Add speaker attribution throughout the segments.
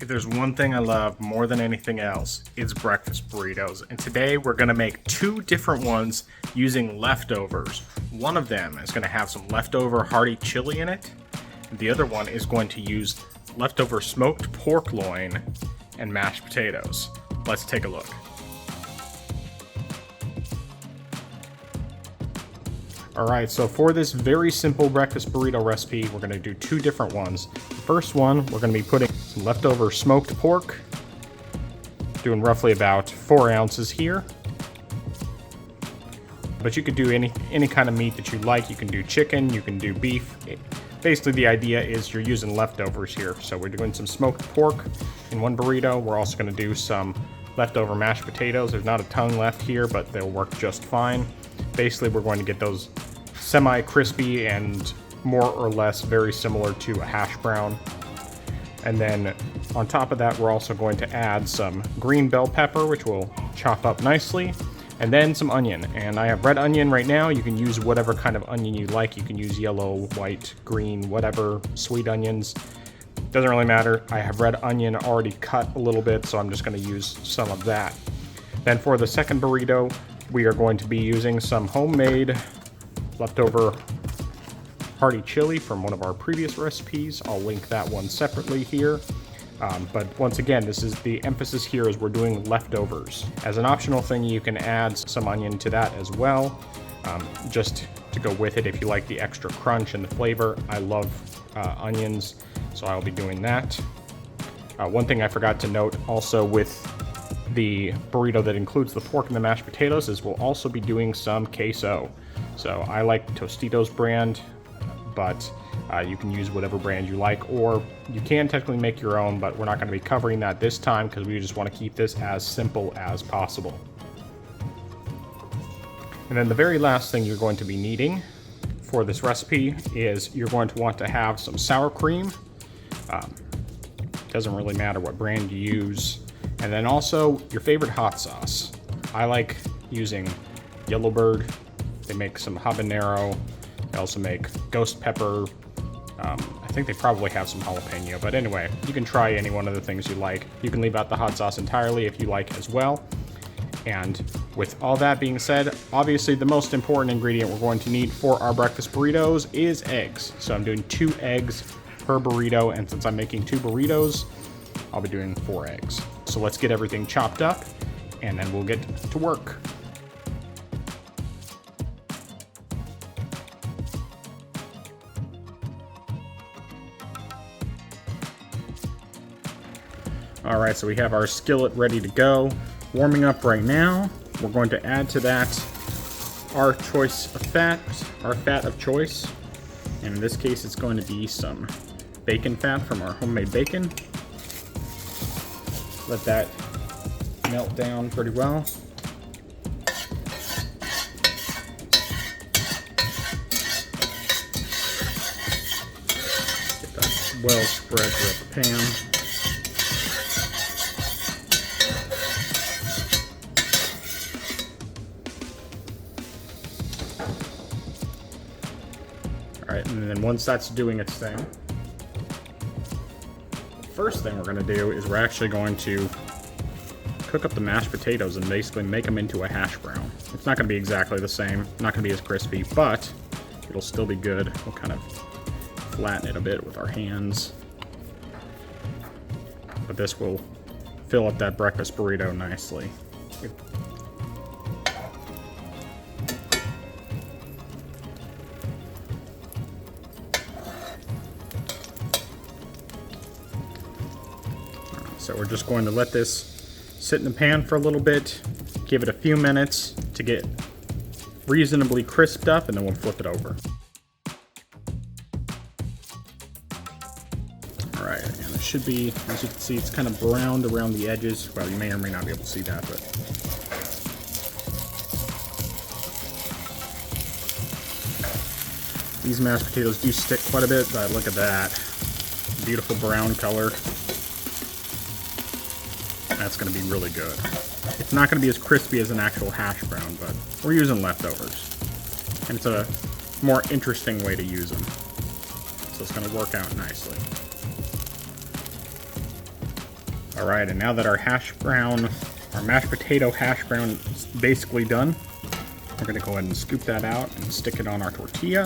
Speaker 1: If there's one thing I love more than anything else, it's breakfast burritos. And today we're gonna make two different ones using leftovers. One of them is gonna have some leftover hearty chili in it. The other one is going to use leftover smoked pork loin and mashed potatoes. Let's take a look. Alright, so for this very simple breakfast burrito recipe, we're going to do two different ones. The first one, we're going to be putting some leftover smoked pork, doing roughly about 4 ounces here. But you could do any kind of meat that you like. You can do chicken, you can do beef. Basically the idea is you're using leftovers here. So we're doing some smoked pork in one burrito. We're also going to do some leftover mashed potatoes. There's not a ton left here, but they'll work just fine. Basically we're going to get those semi-crispy and more or less very similar to a hash brown. And then on top of that, we're also going to add some green bell pepper, which we'll chop up nicely, and then some onion. And I have red onion right now. You can use whatever kind of onion you like. You can use yellow, white, green, whatever, sweet onions. Doesn't really matter. I have red onion already cut a little bit, so I'm just going to use some of that. Then for the second burrito, we are going to be using some homemade leftover hearty chili from one of our previous recipes. I'll link that one separately here. But once again, this is the emphasis here is we're doing leftovers. As an optional thing, you can add some onion to that as well, just to go with it if you like the extra crunch and the flavor. I love onions, so I'll be doing that. One thing I forgot to note also with the burrito that includes the pork and the mashed potatoes is we'll also be doing some queso. So I like Tostitos brand, but you can use whatever brand you like, or you can technically make your own, but we're not going to be covering that this time because we just want to keep this as simple as possible. And then the very last thing you're going to be needing for this recipe is you're going to want to have some sour cream. Doesn't really matter what brand you use. And then also your favorite hot sauce. I like using Yellowbird. They make some habanero. They also make ghost pepper. I think they probably have some jalapeno, but anyway, you can try any one of the things you like. You can leave out the hot sauce entirely if you like as well. And with all that being said, obviously the most important ingredient we're going to need for our breakfast burritos is eggs. So I'm doing 2 eggs per burrito, and since I'm making 2 burritos, I'll be doing 4 eggs. So let's get everything chopped up, and then we'll get to work. Alright, so we have our skillet ready to go, warming up right now. We're going to add to that our choice of fat, our fat of choice. And in this case, it's going to be some bacon fat from our homemade bacon. Let that melt down pretty well. Get that well spread throughout the pan. Alright, and then once that's doing its thing, the first thing we're going to do is we're actually going to cook up the mashed potatoes and basically make them into a hash brown. It's not going to be exactly the same, not going to be as crispy, but it'll still be good. We'll kind of flatten it a bit with our hands. But this will fill up that breakfast burrito nicely. So we're just going to let this sit in the pan for a little bit, give it a few minutes to get reasonably crisped up, and then we'll flip it over. Alright, and it should be, as you can see, it's kind of browned around the edges. Well, you may or may not be able to see that, but these mashed potatoes do stick quite a bit, but look at that. Beautiful brown color. That's going to be really good. It's not going to be as crispy as an actual hash brown, but we're using leftovers. And it's a more interesting way to use them. So it's going to work out nicely. All right, and now that our mashed potato hash brown is basically done, we're gonna go ahead and scoop that out and stick it on our tortilla.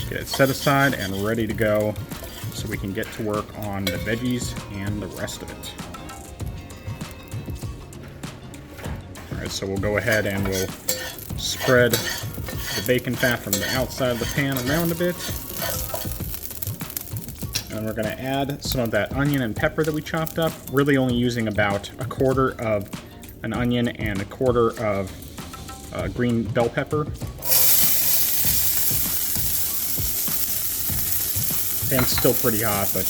Speaker 1: Get it set aside and ready to go so we can get to work on the veggies and the rest of it. All right, so we'll go ahead and we'll spread the bacon fat from the outside of the pan around a bit. And we're gonna add some of that onion and pepper that we chopped up, really only using about a quarter of an onion and a quarter of green bell pepper. Pan's still pretty hot, but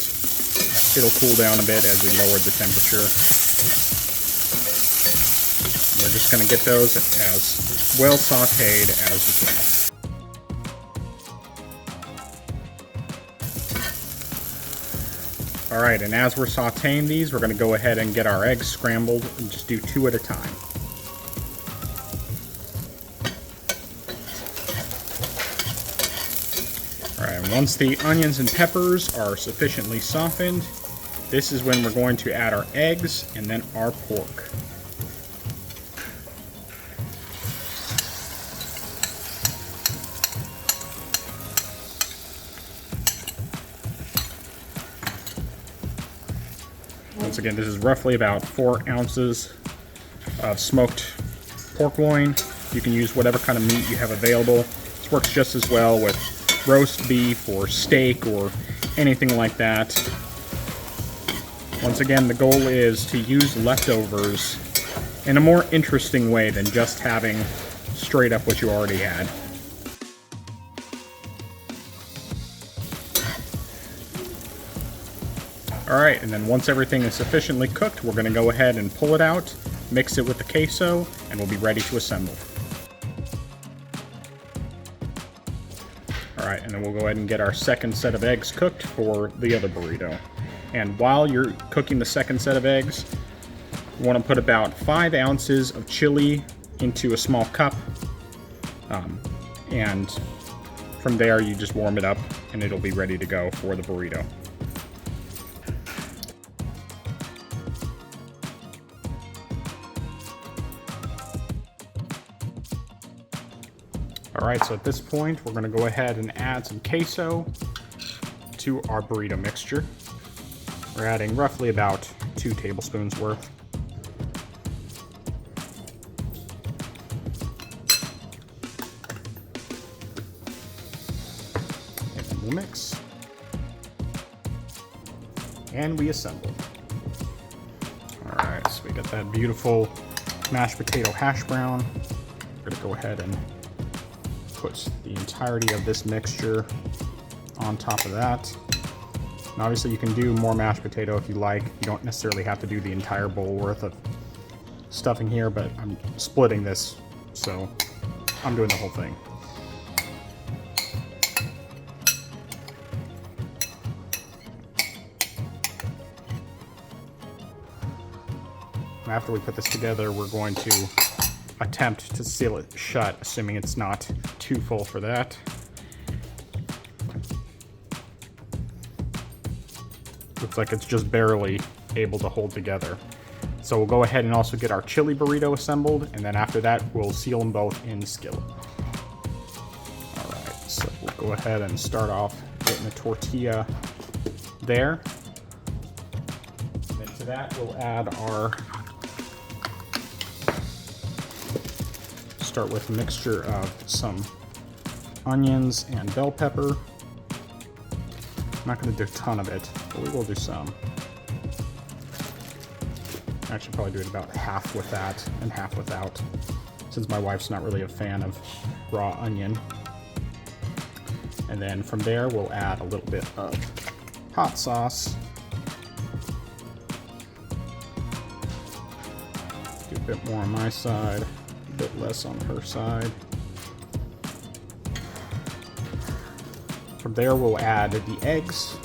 Speaker 1: it'll cool down a bit as we lower the temperature. We're just going to get those as well sauteed as we can. All right, and as we're sauteing these, we're going to go ahead and get our eggs scrambled and just do 2 at a time. Alright, once the onions and peppers are sufficiently softened, this is when we're going to add our eggs and then our pork. Once again, this is roughly about 4 ounces of smoked pork loin. You can use whatever kind of meat you have available. This works just as well with roast beef or steak or anything like that. Once again, the goal is to use leftovers in a more interesting way than just having straight up what you already had. Alright, and then once everything is sufficiently cooked, we're going to go ahead and pull it out, mix it with the queso, and we'll be ready to assemble. Alright, and then we'll go ahead and get our second set of eggs cooked for the other burrito. And while you're cooking the second set of eggs, you want to put about 5 ounces of chili into a small cup. And from there, you just warm it up, and it'll be ready to go for the burrito. Alright, so at this point, we're going to go ahead and add some queso to our burrito mixture. We're adding roughly about 2 tablespoons worth. And then we'll mix. And we assemble. Alright, so we got that beautiful mashed potato hash brown. We're going to go ahead and put the entirety of this mixture on top of that. And obviously you can do more mashed potato if you like. You don't necessarily have to do the entire bowl worth of stuffing here, but I'm splitting this, so I'm doing the whole thing. After we put this together, we're going to attempt to seal it shut, assuming it's not too full for that. Looks like it's just barely able to hold together. So we'll go ahead and also get our chili burrito assembled, and then after that we'll seal them both in the skillet. Alright, so we'll go ahead and start off getting the tortilla there. And then to that we'll add our start with a mixture of some onions and bell pepper. I'm not going to do a ton of it, but we will do some. I should probably do it about half with that and half without, since my wife's not really a fan of raw onion. And then from there we'll add a little bit of hot sauce. Do a bit more on my side, a bit less on her side. From there we'll add the eggs.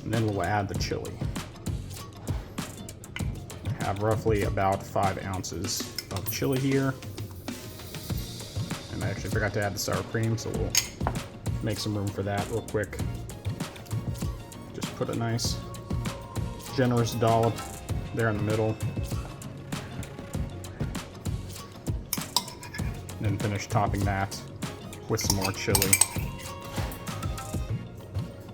Speaker 1: And then we'll add the chili. have roughly about 5 ounces of chili here. And I actually forgot to add the sour cream, so we'll make some room for that real quick. Just put a nice, generous dollop there in the middle. And then finish topping that with some more chili.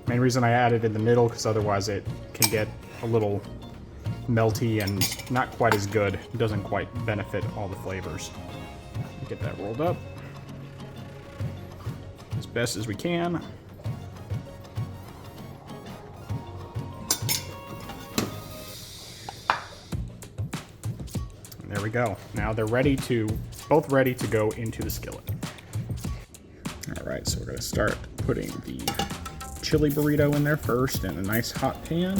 Speaker 1: Main reason I add it in the middle, because otherwise it can get a little melty and not quite as good. It doesn't quite benefit all the flavors. Get that rolled up as best as we can. And there we go. Now they're both ready to go into the skillet. All right, so we're gonna start putting the chili burrito in there first in a nice hot pan.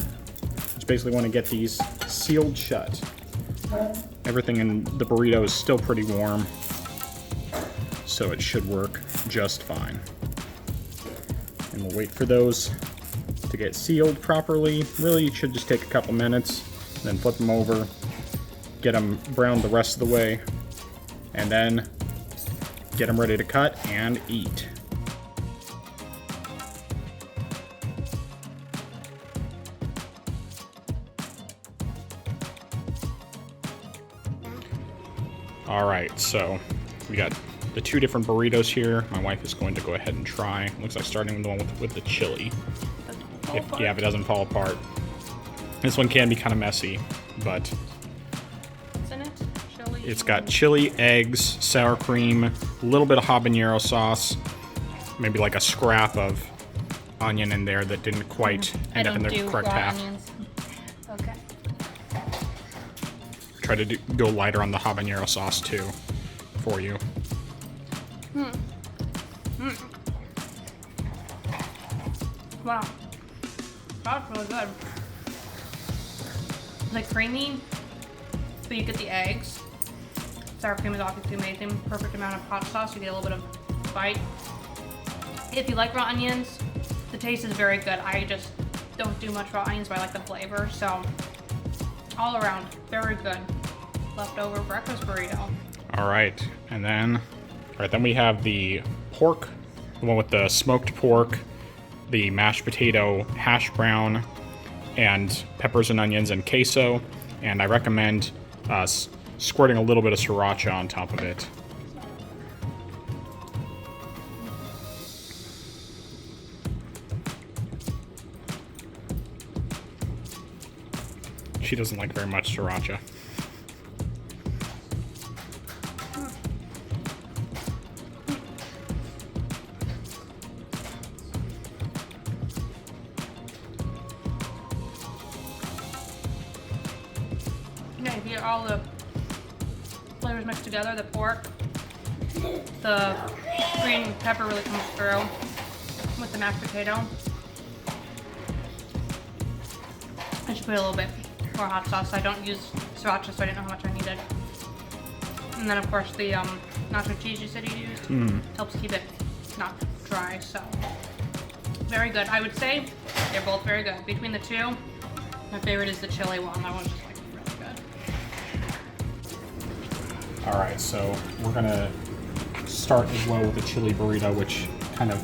Speaker 1: Just basically want to get these sealed shut. Everything in the burrito is still pretty warm, so it should work just fine. And we'll wait for those to get sealed properly. Really, it should just take a couple minutes. Then flip them over, get them browned the rest of the way, and then get them ready to cut and eat. All right, so we got the 2 different burritos here. My wife is going to go ahead and try. Looks like starting with the one with the chili. If it doesn't fall apart. This one can be kind of messy, but
Speaker 2: what's in it? Chili.
Speaker 1: It's got chili, eggs, sour cream, a little bit of habanero sauce, maybe like a scrap of onion in there that didn't quite end up in the correct half.
Speaker 2: Onions. Okay.
Speaker 1: Try to go lighter on the habanero sauce too, for you.
Speaker 2: Wow, that's really good. It's like creamy, but you get the eggs. Sour cream is obviously amazing. Perfect amount of hot sauce. You get a little bit of bite. If you like raw onions, the taste is very good. I just don't do much raw onions, but I like the flavor. So all around, very good. Leftover breakfast burrito.
Speaker 1: All right, and then we have the pork, the one with the smoked pork, the mashed potato, hash brown, and peppers and onions and queso. And I recommend squirting a little bit of sriracha on top of it. She doesn't like very much sriracha.
Speaker 2: Yeah, you get all the flavors mixed together. The pork, the green pepper really comes through with the mashed potato. I should put a little bit more hot sauce. I don't use sriracha, so I didn't know how much I needed. And then, of course, the nacho cheese you said you used helps keep it not dry. So, very good. I would say they're both very good. Between the two, my favorite is the chili one. That one's just like really good.
Speaker 1: All right, so we're gonna start as well with the chili burrito, which kind of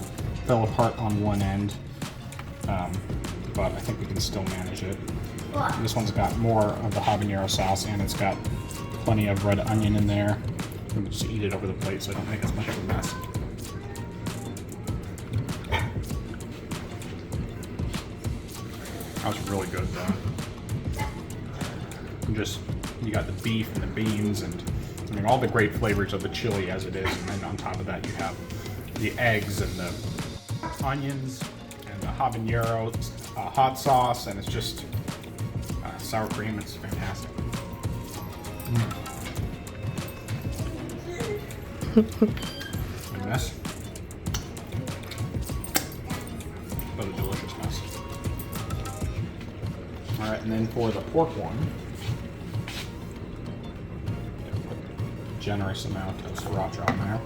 Speaker 1: fell apart on one end, but I think we can still manage it. This one's got more of the habanero sauce, and it's got plenty of red onion in there. Let me just eat it over the plate so I don't make as much of a mess. That was really good though. You got the beef and the beans and I mean all the great flavors of the chili as it is, and then on top of that you have the eggs and the onions and the habanero hot sauce, and it's just sour cream. It's fantastic. And this, what a delicious mess. All right, and then for the pork one, put a generous amount of sriracha on there.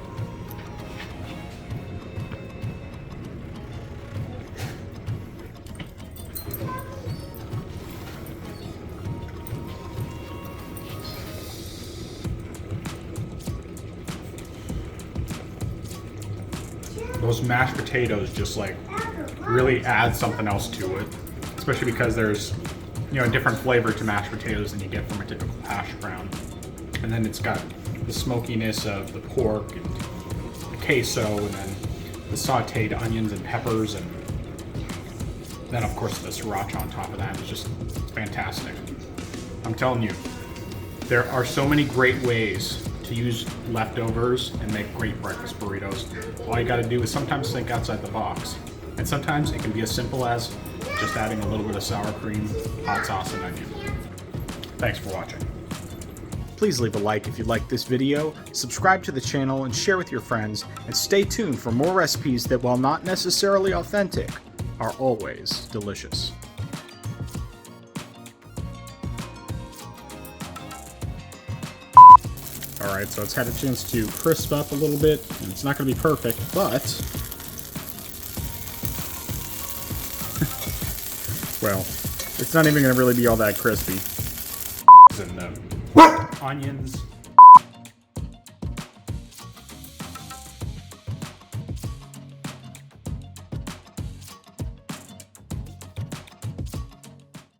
Speaker 1: those mashed potatoes just like really add something else to it, especially because there's, you know, a different flavor to mashed potatoes than you get from a typical hash brown. And then it's got the smokiness of the pork and the queso, and then the sauteed onions and peppers, and then of course the sriracha on top of that is just fantastic. I'm telling you, there are so many great ways to use leftovers and make great breakfast burritos. All you gotta do is sometimes think outside the box. And sometimes it can be as simple as just adding a little bit of sour cream, hot sauce, and onion. Thanks for watching. Please leave a like if you liked this video, subscribe to the channel and share with your friends, and stay tuned for more recipes that, while not necessarily authentic, are always delicious. Alright, so it's had a chance to crisp up a little bit, and it's not going to be perfect, but... well, it's not even going to really be all that crispy. And onions